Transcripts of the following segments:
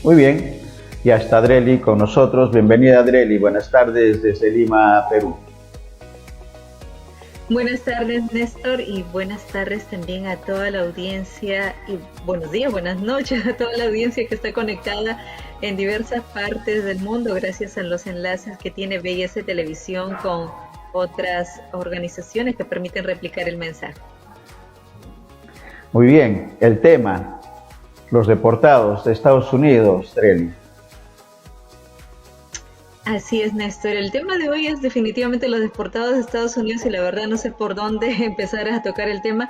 Muy bien, ya está Adreli con nosotros. Bienvenida Adreli, buenas tardes desde Lima, Perú. Buenas tardes, Néstor, y buenas tardes también a toda la audiencia, y buenos días, buenas noches a toda la audiencia que está conectada en diversas partes del mundo gracias a los enlaces que tiene BS Televisión con otras organizaciones que permiten replicar el mensaje. Muy bien, el tema, los deportados de Estados Unidos, Adreli. Así es, Néstor. El tema de hoy es definitivamente los deportados de Estados Unidos y la verdad no sé por dónde empezar a tocar el tema,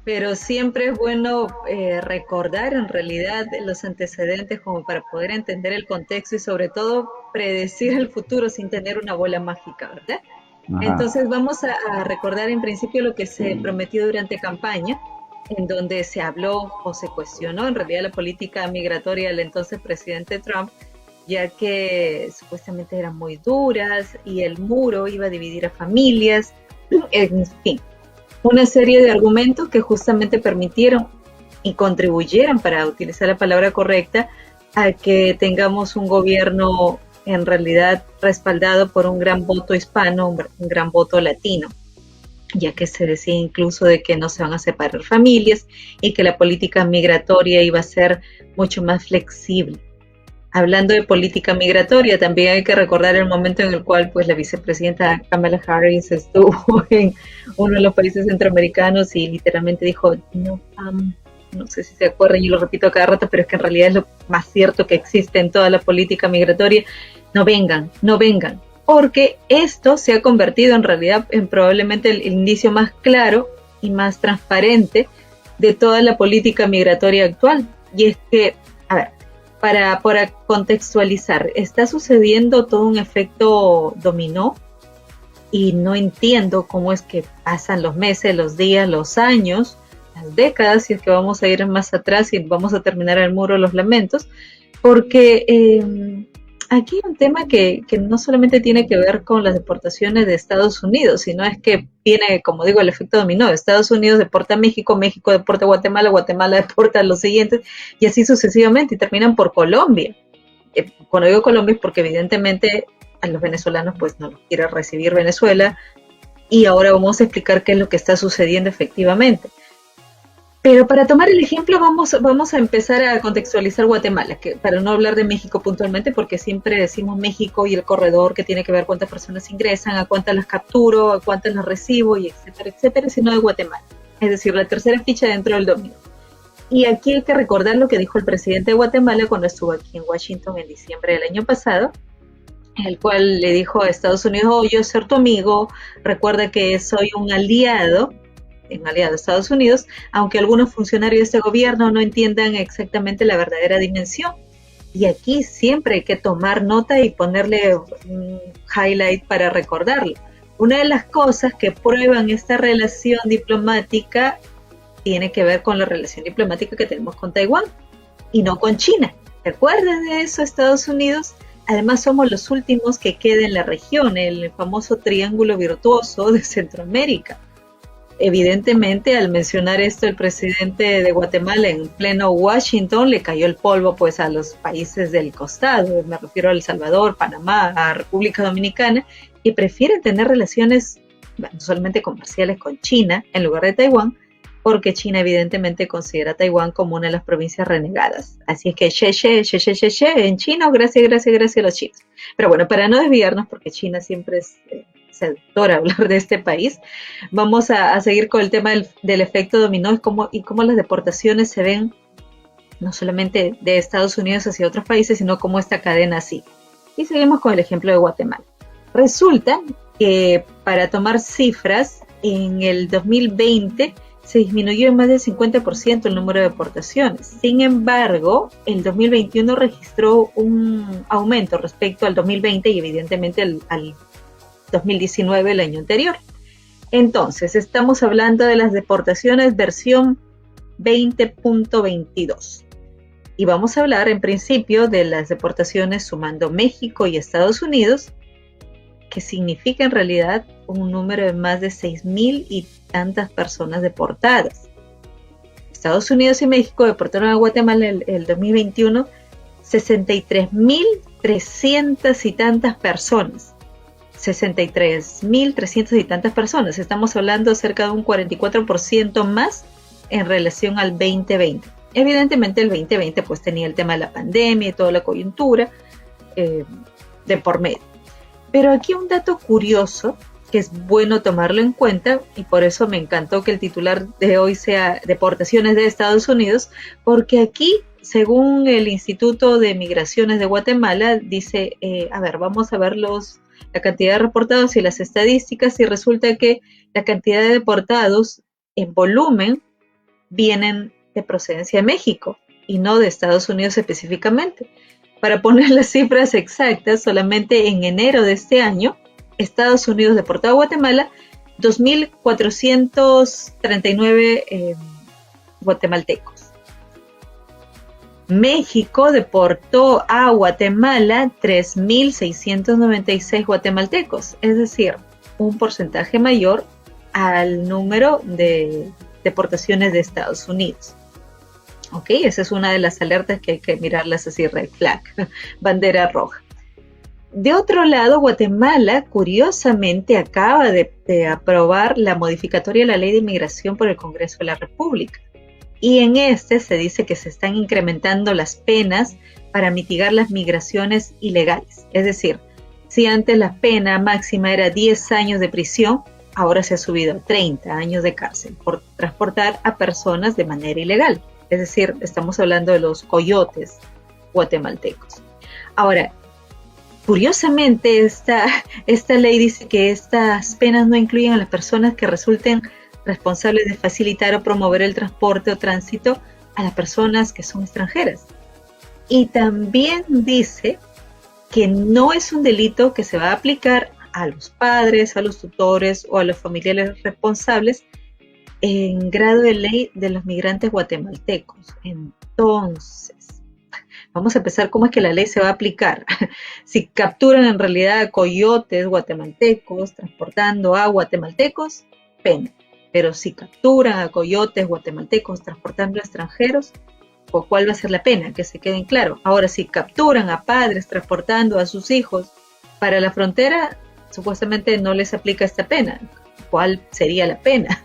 pero siempre es bueno recordar en realidad los antecedentes como para poder entender el contexto y sobre todo predecir el futuro sin tener una bola mágica, ¿verdad? Ajá. Entonces vamos a recordar en principio lo que se prometió durante campaña, en donde se habló o se cuestionó en realidad la política migratoria del entonces presidente Trump, ya que supuestamente eran muy duras y el muro iba a dividir a familias, en fin, una serie de argumentos que justamente permitieron y contribuyeron, para utilizar la palabra correcta, a que tengamos un gobierno en realidad respaldado por un gran voto hispano, un gran voto latino, ya que se decía incluso de que no se van a separar familias y que la política migratoria iba a ser mucho más flexible. Hablando de política migratoria, también hay que recordar el momento en el cual pues la vicepresidenta Kamala Harris estuvo en uno de los países centroamericanos y literalmente dijo, no, no sé si se acuerdan, yo lo repito cada rato, pero es que en realidad es lo más cierto que existe en toda la política migratoria, no vengan, no vengan, porque esto se ha convertido en realidad en probablemente el indicio más claro y más transparente de toda la política migratoria actual. Y es que, a ver, para contextualizar, está sucediendo todo un efecto dominó y no entiendo cómo es que pasan los meses, los días, los años, las décadas, si es que vamos a ir más atrás y vamos a terminar el muro de los lamentos, porque aquí hay un tema que no solamente tiene que ver con las deportaciones de Estados Unidos, sino es que viene, como digo, el efecto dominó. Estados Unidos deporta a México, México deporta a Guatemala, Guatemala deporta a los siguientes, y así sucesivamente, y terminan por Colombia. Cuando digo Colombia es porque evidentemente a los venezolanos pues no los quiere recibir Venezuela, y ahora vamos a explicar qué es lo que está sucediendo efectivamente. Pero para tomar el ejemplo vamos a empezar a contextualizar Guatemala, que para no hablar de México puntualmente, porque siempre decimos México y el corredor que tiene que ver cuántas personas ingresan, a cuántas las capturo, a cuántas las recibo, y etcétera, sino de Guatemala. Es decir, la tercera ficha dentro del dominio. Y aquí hay que recordar lo que dijo el presidente de Guatemala cuando estuvo aquí en Washington en diciembre del año pasado, en el cual le dijo a Estados Unidos, oh, yo soy tu amigo, recuerda que soy un aliado de Estados Unidos, aunque algunos funcionarios de este gobierno no entiendan exactamente la verdadera dimensión. Y aquí siempre hay que tomar nota y ponerle un highlight para recordarlo. Una de las cosas que prueban esta relación diplomática tiene que ver con la relación diplomática que tenemos con Taiwán y no con China. ¿Recuerdan de eso Estados Unidos? Además somos los últimos que queda en la región, el famoso triángulo virtuoso de Centroamérica. Evidentemente, al mencionar esto el presidente de Guatemala en pleno Washington, le cayó el polvo pues a los países del costado, me refiero a El Salvador, Panamá, a República Dominicana, y prefieren tener relaciones no solamente comerciales con China en lugar de Taiwán, porque China evidentemente considera a Taiwán como una de las provincias renegadas. Así es que en chino, gracias a los chinos. Pero bueno, para no desviarnos, porque China siempre es seductor hablar de este país, vamos a seguir con el tema del efecto dominó y cómo las deportaciones se ven no solamente de Estados Unidos hacia otros países, sino cómo esta cadena sigue. Y seguimos con el ejemplo de Guatemala. Resulta que para tomar cifras, en el 2020 se disminuyó en más del 50% el número de deportaciones. Sin embargo, el 2021 registró un aumento respecto al 2020 y evidentemente al 2019, el año anterior. Entonces, estamos hablando de las deportaciones versión 20.22. Y vamos a hablar en principio de las deportaciones sumando México y Estados Unidos, que significa en realidad un número de más de 6,000 y tantas personas deportadas. Estados Unidos y México deportaron a Guatemala el 2021 63.300 y tantas personas. 63.300 y tantas personas. Estamos hablando cerca de un 44% más en relación al 2020. Evidentemente el 2020 pues tenía el tema de la pandemia y toda la coyuntura de por medio. Pero aquí un dato curioso que es bueno tomarlo en cuenta, y por eso me encantó que el titular de hoy sea Deportaciones de Estados Unidos, porque aquí, según el Instituto de Migraciones de Guatemala, dice, vamos a ver la cantidad de reportados y las estadísticas, y resulta que la cantidad de deportados en volumen vienen de procedencia de México y no de Estados Unidos específicamente. Para poner las cifras exactas, solamente en enero de este año, Estados Unidos deportó a Guatemala 2.439 guatemaltecos. México deportó a Guatemala 3.696 guatemaltecos, es decir, un porcentaje mayor al número de deportaciones de Estados Unidos. Ok, esa es una de las alertas que hay que mirarlas así, red flag, bandera roja. De otro lado, Guatemala, curiosamente, acaba de aprobar la modificatoria de la Ley de Inmigración por el Congreso de la República. Y en este se dice que se están incrementando las penas para mitigar las migraciones ilegales. Es decir, si antes la pena máxima era 10 años de prisión, ahora se ha subido a 30 años de cárcel por transportar a personas de manera ilegal. Es decir, estamos hablando de los coyotes guatemaltecos. Ahora, curiosamente, esta ley dice que estas penas no incluyen a las personas que resulten responsables de facilitar o promover el transporte o tránsito a las personas que son extranjeras. Y también dice que no es un delito que se va a aplicar a los padres, a los tutores o a los familiares responsables en grado de ley de los migrantes guatemaltecos. Entonces, vamos a empezar cómo es que la ley se va a aplicar. Si capturan en realidad a coyotes guatemaltecos transportando a guatemaltecos, pena. Pero si capturan a coyotes guatemaltecos transportando a extranjeros, ¿cuál va a ser la pena? Que se queden claro. Ahora, si capturan a padres transportando a sus hijos para la frontera, supuestamente no les aplica esta pena. ¿Cuál sería la pena?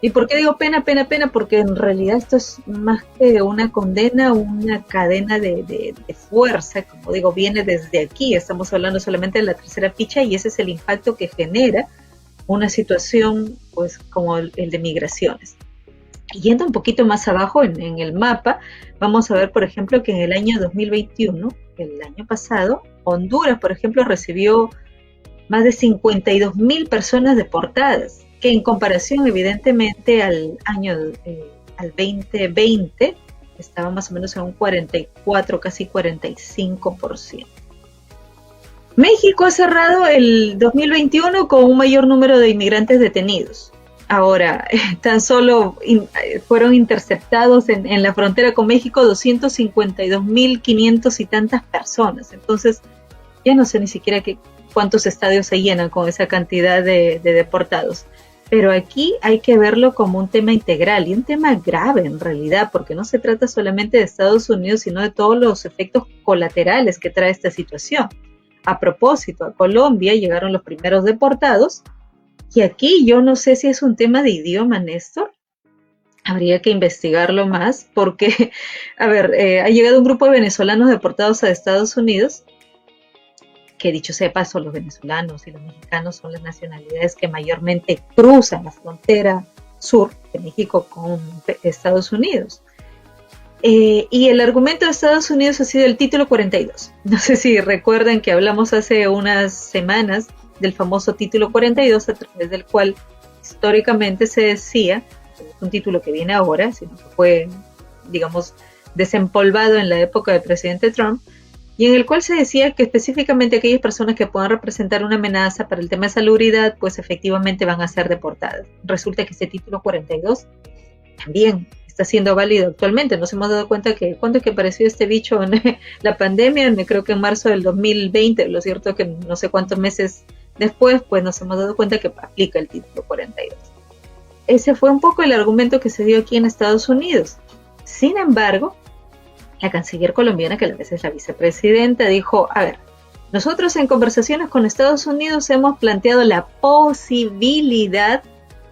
¿Y por qué digo pena? Porque en realidad esto es más que una condena, una cadena de fuerza, como digo, viene desde aquí. Estamos hablando solamente de la tercera ficha y ese es el impacto que genera una situación pues como el de migraciones. Yendo un poquito más abajo en el mapa, vamos a ver, por ejemplo, que en el año 2021, el año pasado, Honduras, por ejemplo, recibió más de 52.000 personas deportadas, que en comparación evidentemente al año al 2020 estaba más o menos en un 44, casi 45%. México ha cerrado el 2021 con un mayor número de inmigrantes detenidos. Ahora, tan solo fueron interceptados en la frontera con México 252.500 y tantas personas. Entonces, ya no sé ni siquiera cuántos estadios se llenan con esa cantidad de deportados. Pero aquí hay que verlo como un tema integral y un tema grave en realidad, porque no se trata solamente de Estados Unidos, sino de todos los efectos colaterales que trae esta situación. A propósito, a Colombia llegaron los primeros deportados y aquí yo no sé si es un tema de idioma, Néstor. Habría que investigarlo más porque, ha llegado un grupo de venezolanos deportados a Estados Unidos, que dicho sea paso, los venezolanos y los mexicanos son las nacionalidades que mayormente cruzan la frontera sur de México con Estados Unidos. Y el argumento de Estados Unidos ha sido el título 42. No sé si recuerdan que hablamos hace unas semanas del famoso título 42, a través del cual históricamente se decía, un título que viene ahora, sino que fue, digamos, desempolvado en la época del presidente Trump, y en el cual se decía que específicamente aquellas personas que puedan representar una amenaza para el tema de salubridad, pues efectivamente van a ser deportadas. Resulta que este título 42 también está siendo válido actualmente. Nos hemos dado cuenta que cuando es que apareció este bicho en la pandemia, creo que en marzo del 2020, lo cierto es que no sé cuántos meses después, pues nos hemos dado cuenta que aplica el título 42. ese fue un poco el argumento que se dio aquí en Estados Unidos. Sin embargo, la canciller colombiana, que a la vez es la vicepresidenta, dijo, a ver, nosotros en conversaciones con Estados Unidos hemos planteado la posibilidad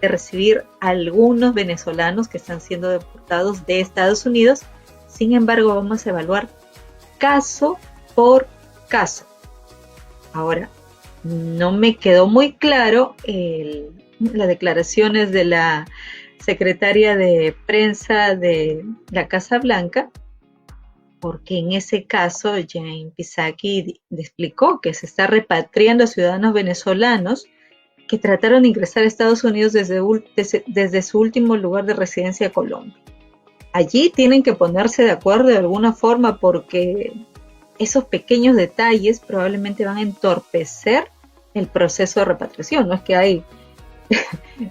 de recibir a algunos venezolanos que están siendo deportados de Estados Unidos. Sin embargo, vamos a evaluar caso por caso. Ahora, no me quedó muy claro las declaraciones de la secretaria de prensa de la Casa Blanca, porque en ese caso Jen Psaki explicó que se está repatriando a ciudadanos venezolanos que trataron de ingresar a Estados Unidos desde su último lugar de residencia, Colombia. Allí tienen que ponerse de acuerdo de alguna forma, porque esos pequeños detalles probablemente van a entorpecer el proceso de repatriación. No es que hay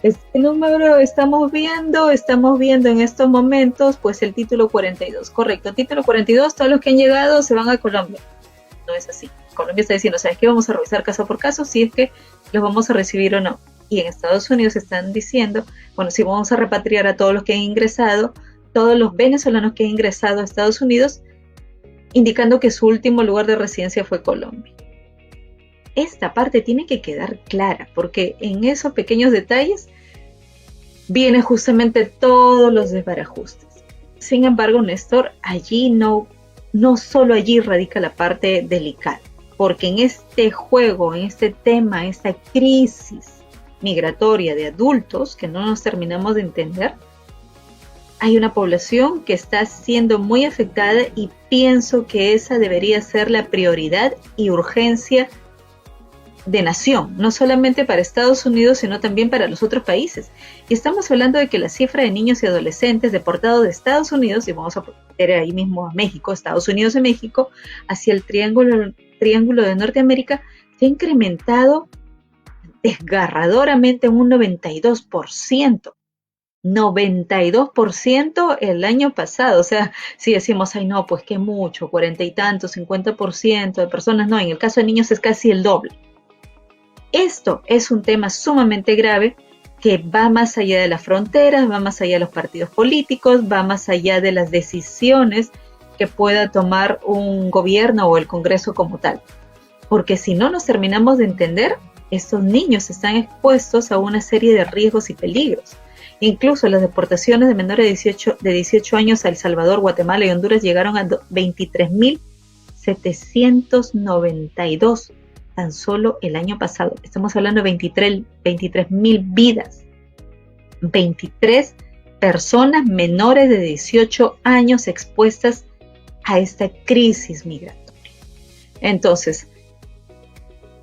este número estamos viendo en estos momentos, pues el título 42, correcto, título 42, todos los que han llegado se van a Colombia. No es así. Colombia está diciendo, ¿sabes qué? Vamos a revisar caso por caso si es que los vamos a recibir o no. Y en Estados Unidos están diciendo, bueno, si vamos a repatriar a todos los que han ingresado, todos los venezolanos que han ingresado a Estados Unidos, indicando que su último lugar de residencia fue Colombia. Esta parte tiene que quedar clara, porque en esos pequeños detalles vienen justamente todos los desbarajustes. Sin embargo, Néstor, allí no solo allí radica la parte delicada, porque en este juego, en este tema, esta crisis migratoria de adultos que no nos terminamos de entender, hay una población que está siendo muy afectada, y pienso que esa debería ser la prioridad y urgencia de nación, no solamente para Estados Unidos, sino también para los otros países. Y estamos hablando de que la cifra de niños y adolescentes deportados de Estados Unidos, y vamos a poner ahí mismo a México, Estados Unidos y México, hacia el triángulo de Norteamérica, se ha incrementado desgarradoramente un 92%. 92% el año pasado. O sea, si decimos, ay no, pues qué mucho, 40 y tantos, 50% de personas, no, en el caso de niños es casi el doble. Esto es un tema sumamente grave que va más allá de las fronteras, va más allá de los partidos políticos, va más allá de las decisiones que pueda tomar un gobierno o el Congreso como tal. Porque si no nos terminamos de entender, estos niños están expuestos a una serie de riesgos y peligros. Incluso las deportaciones de menores de 18 años a El Salvador, Guatemala y Honduras llegaron a 23.792 tan solo el año pasado. Estamos hablando de 23.000 vidas. 23 personas menores de 18 años expuestas a esta crisis migratoria. Entonces,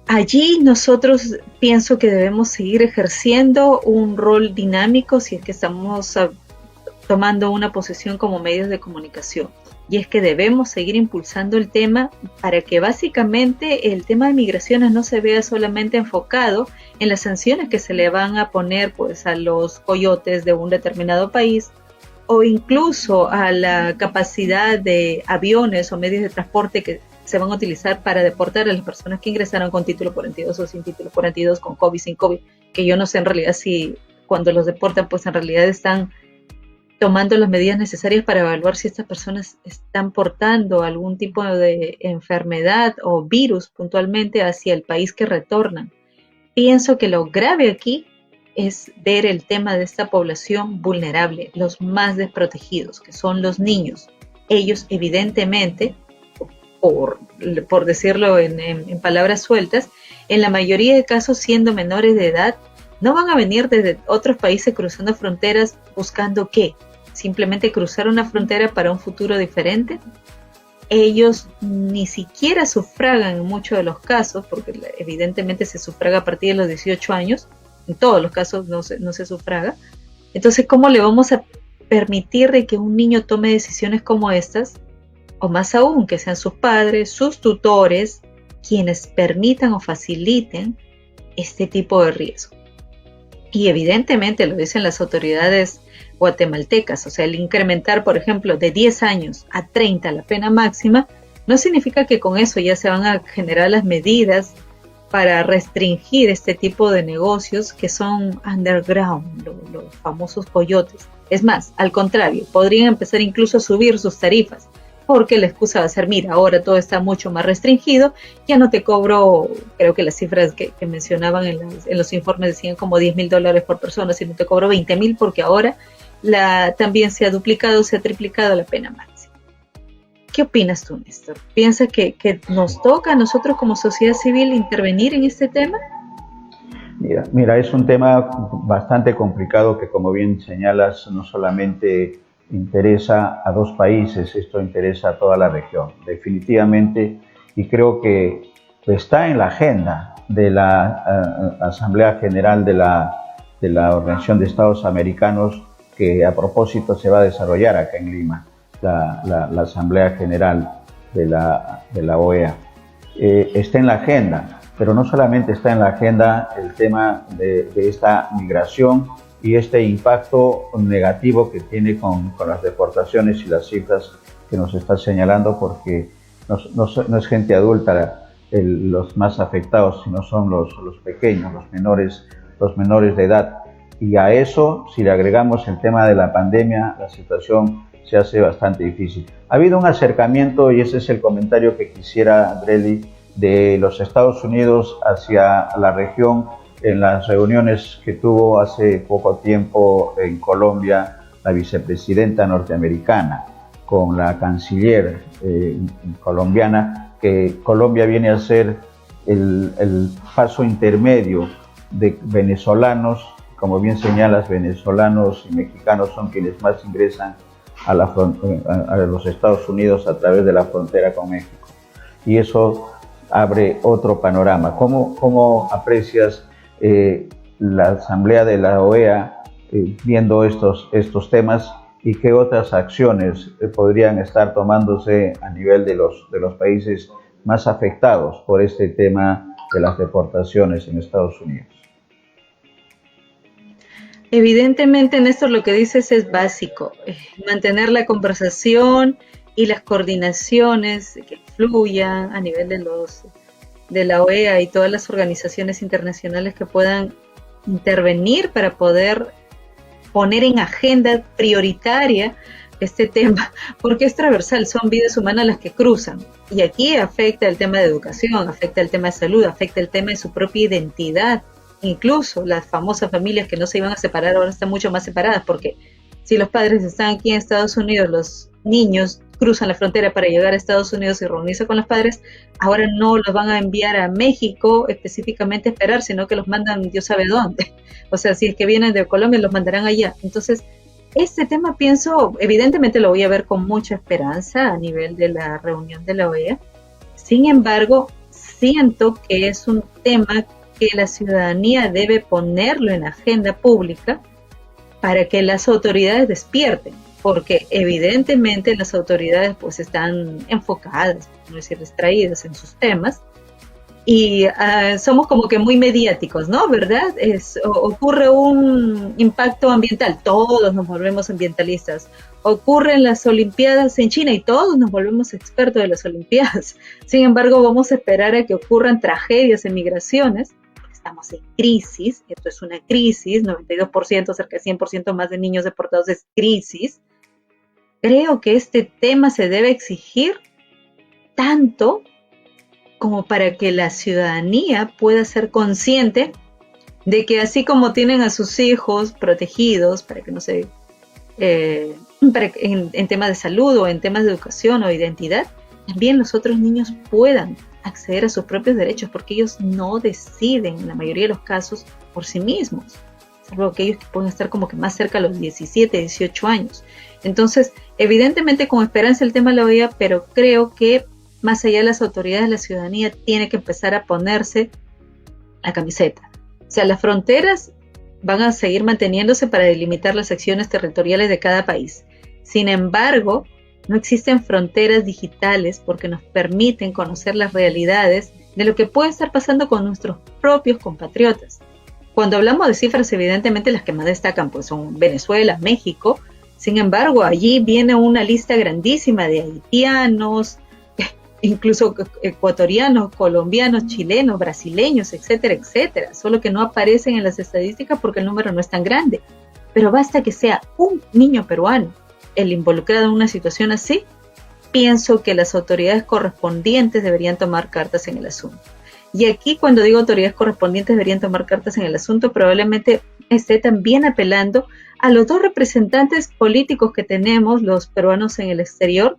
allí nosotros pienso que debemos seguir ejerciendo un rol dinámico si es que estamos tomando una posición como medios de comunicación. Y es que debemos seguir impulsando el tema para que básicamente el tema de migraciones no se vea solamente enfocado en las sanciones que se le van a poner pues a los coyotes de un determinado país, o incluso a la capacidad de aviones o medios de transporte que se van a utilizar para deportar a las personas que ingresaron con título 42 o sin título 42, con COVID, sin COVID, que yo no sé en realidad si cuando los deportan pues en realidad están tomando las medidas necesarias para evaluar si estas personas están portando algún tipo de enfermedad o virus puntualmente hacia el país que retornan. Pienso que lo grave aquí es ver el tema de esta población vulnerable, los más desprotegidos, que son los niños. Ellos evidentemente, por decirlo en palabras sueltas, en la mayoría de casos siendo menores de edad, no van a venir desde otros países cruzando fronteras buscando ¿qué? Simplemente cruzar una frontera para un futuro diferente. Ellos ni siquiera sufragan en muchos de los casos, porque evidentemente se sufraga a partir de los 18 años, en todos los casos no se sufraga. Entonces, ¿cómo le vamos a permitir de que un niño tome decisiones como estas? O más aún, que sean sus padres, sus tutores, quienes permitan o faciliten este tipo de riesgo. Y evidentemente lo dicen las autoridades guatemaltecas, o sea, el incrementar, por ejemplo, de 10 años a 30 la pena máxima, no significa que con eso ya se van a generar las medidas para restringir este tipo de negocios que son underground, los famosos coyotes. Es más, al contrario, podrían empezar incluso a subir sus tarifas, porque la excusa va a ser, mira, ahora todo está mucho más restringido, ya no te cobro, creo que las cifras que mencionaban en los informes decían como $10,000 por persona, sino te cobro 20,000 porque ahora también se ha duplicado, se ha triplicado la pena máxima. ¿Qué opinas tú, Néstor? ¿Piensas que nos toca a nosotros como sociedad civil intervenir en este tema? Mira, es un tema bastante complicado que, como bien señalas, no solamente interesa a dos países, esto interesa a toda la región, definitivamente, y creo que está en la agenda de la Asamblea General de la Organización de Estados Americanos, que a propósito se va a desarrollar acá en Lima, la Asamblea General de la OEA. Está en la agenda, pero no solamente está en la agenda el tema de esta migración y este impacto negativo que tiene con las deportaciones y las cifras que nos está señalando, porque no es gente adulta los más afectados, sino son los pequeños, los menores de edad. Y a eso, si le agregamos el tema de la pandemia, la situación se hace bastante difícil. Ha habido un acercamiento, y ese es el comentario que quisiera, Adrieli, de los Estados Unidos hacia la región en las reuniones que tuvo hace poco tiempo en Colombia la vicepresidenta norteamericana con la canciller colombiana, que Colombia viene a ser el paso intermedio de venezolanos. Como bien señalas, venezolanos y mexicanos son quienes más ingresan a los Estados Unidos a través de la frontera con México. Y eso abre otro panorama. ¿Cómo aprecias la Asamblea de la OEA viendo estos temas, y qué otras acciones podrían estar tomándose a nivel de los países más afectados por este tema de las deportaciones en Estados Unidos? Evidentemente, Néstor, lo que dices es básico, mantener la conversación y las coordinaciones que fluyan a nivel de la OEA y todas las organizaciones internacionales que puedan intervenir para poder poner en agenda prioritaria este tema, porque es transversal, son vidas humanas las que cruzan, y aquí afecta el tema de educación, afecta el tema de salud, afecta el tema de su propia identidad. Incluso las famosas familias que no se iban a separar ahora están mucho más separadas, porque si los padres están aquí en Estados Unidos, los niños cruzan la frontera para llegar a Estados Unidos y reunirse con los padres, ahora no los van a enviar a México específicamente a esperar, sino que los mandan Dios sabe dónde. O sea, si es que vienen de Colombia, los mandarán allá. Entonces, este tema pienso, evidentemente lo voy a ver con mucha esperanza a nivel de la reunión de la OEA. Sin embargo, siento que es un tema que la ciudadanía debe ponerlo en agenda pública para que las autoridades despierten, porque evidentemente las autoridades pues están enfocadas, por no decir distraídas en sus temas, y somos como que muy mediáticos, ¿no? ¿Verdad? Ocurre un impacto ambiental, todos nos volvemos ambientalistas. Ocurren las Olimpiadas en China y todos nos volvemos expertos de las Olimpiadas. Sin embargo, vamos a esperar a que ocurran tragedias en migraciones. Estamos en crisis, esto es una crisis, 92%, cerca de 100% más de niños deportados es crisis. Creo que este tema se debe exigir tanto como para que la ciudadanía pueda ser consciente de que así como tienen a sus hijos protegidos para que no se en temas de salud o en temas de educación o identidad, también los otros niños puedan acceder a sus propios derechos, porque ellos no deciden en la mayoría de los casos por sí mismos, salvo aquellos que pueden estar como que más cerca a los 17, 18 años. Entonces, evidentemente con esperanza el tema lo veía, pero creo que más allá de las autoridades, la ciudadanía tiene que empezar a ponerse la camiseta. O sea, las fronteras van a seguir manteniéndose para delimitar las secciones territoriales de cada país. Sin embargo, no existen fronteras digitales porque nos permiten conocer las realidades de lo que puede estar pasando con nuestros propios compatriotas. Cuando hablamos de cifras, evidentemente las que más destacan pues, son Venezuela, México. Sin embargo, allí viene una lista grandísima de haitianos, incluso ecuatorianos, colombianos, chilenos, brasileños, etcétera, etcétera, solo que no aparecen en las estadísticas porque el número no es tan grande. Pero basta que sea un niño peruano el involucrado en una situación así, pienso que las autoridades correspondientes deberían tomar cartas en el asunto. Y aquí, cuando digo autoridades correspondientes deberían tomar cartas en el asunto, probablemente esté también apelando a los dos representantes políticos que tenemos los peruanos en el exterior,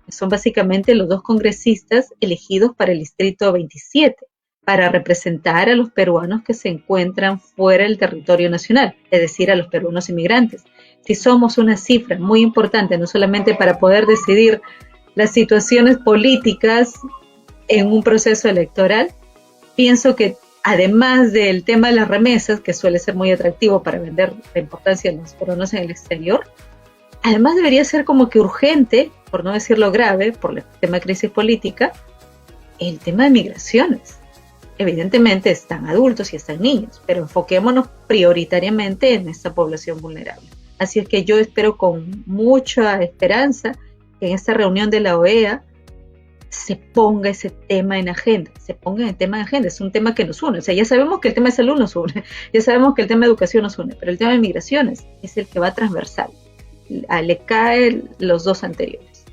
que son básicamente los dos congresistas elegidos para el Distrito 27, para representar a los peruanos que se encuentran fuera del territorio nacional, es decir, a los peruanos inmigrantes. Si somos una cifra muy importante, no solamente para poder decidir las situaciones políticas en un proceso electoral, pienso que además del tema de las remesas, que suele ser muy atractivo para vender la importancia de los peruanos en el exterior, además debería ser como que urgente, por no decirlo grave, por el tema de crisis política, el tema de migraciones. Evidentemente están adultos y están niños, pero enfoquémonos prioritariamente en esta población vulnerable. Así es que yo espero con mucha esperanza que en esta reunión de la OEA se ponga ese tema en agenda, es un tema que nos une. O sea, ya sabemos que el tema de salud nos une, ya sabemos que el tema de educación nos une, pero el tema de migraciones es el que va transversal, le caen los dos anteriores.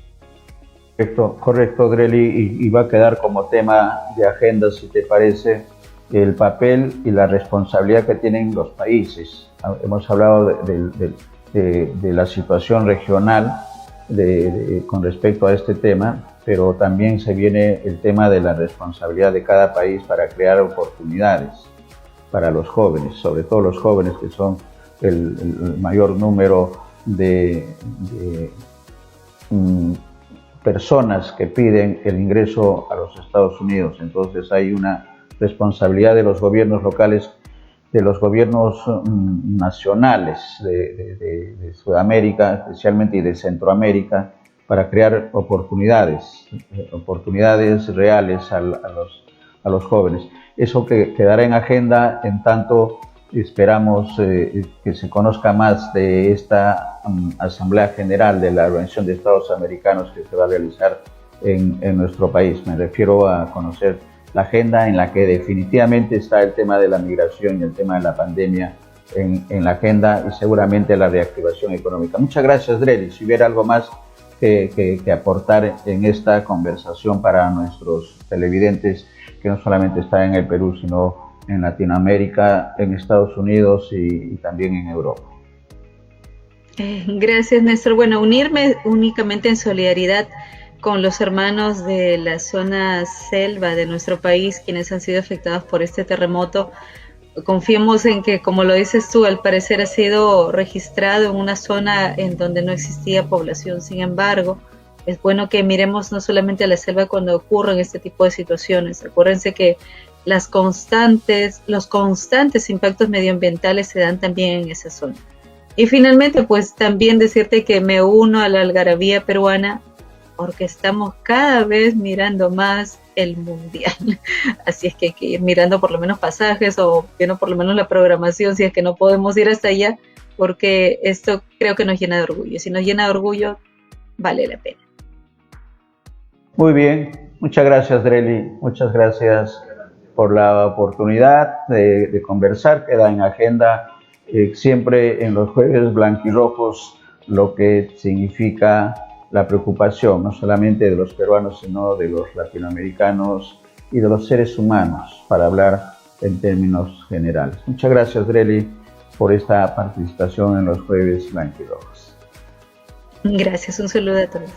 Correcto, Grely, y va a quedar como tema de agenda, si te parece, el papel y la responsabilidad que tienen los países. Hemos hablado de la situación regional con respecto a este tema, pero también se viene el tema de la responsabilidad de cada país para crear oportunidades para los jóvenes, sobre todo los jóvenes que son el mayor número de personas que piden el ingreso a los Estados Unidos. Entonces hay una responsabilidad de los gobiernos locales, de los gobiernos nacionales de Sudamérica, especialmente, y de Centroamérica, para crear oportunidades reales a los jóvenes. Eso que quedará en agenda, en tanto esperamos que se conozca más de esta Asamblea General de la Organización de Estados Americanos que se va a realizar en nuestro país. Me refiero a conocer la agenda en la que definitivamente está el tema de la migración y el tema de la pandemia en la agenda, y seguramente la reactivación económica. Muchas gracias, Grely. Si hubiera algo más que aportar en esta conversación para nuestros televidentes, que no solamente están en el Perú, sino en Latinoamérica, en Estados Unidos y también en Europa. Gracias, Néstor. Bueno, unirme únicamente en solidaridad con los hermanos de la zona selva de nuestro país, quienes han sido afectados por este terremoto. Confiemos en que, como lo dices tú, al parecer ha sido registrado en una zona en donde no existía población. Sin embargo, es bueno que miremos no solamente a la selva cuando ocurren este tipo de situaciones. Acuérdense que los constantes impactos medioambientales se dan también en esa zona. Y finalmente, pues también decirte que me uno a la algarabía peruana, porque estamos cada vez mirando más el mundial. Así es que hay que ir mirando por lo menos pasajes o viendo por lo menos la programación, si es que no podemos ir hasta allá, porque esto creo que nos llena de orgullo. Si nos llena de orgullo, vale la pena. Muy bien, muchas gracias, Grely. Muchas gracias por la oportunidad de conversar. Queda en agenda siempre en los jueves blanquirrojos lo que significa la preocupación, no solamente de los peruanos, sino de los latinoamericanos y de los seres humanos, para hablar en términos generales. Muchas gracias, Grely, por esta participación en los jueves blanquirrojos. Gracias, un saludo a todos.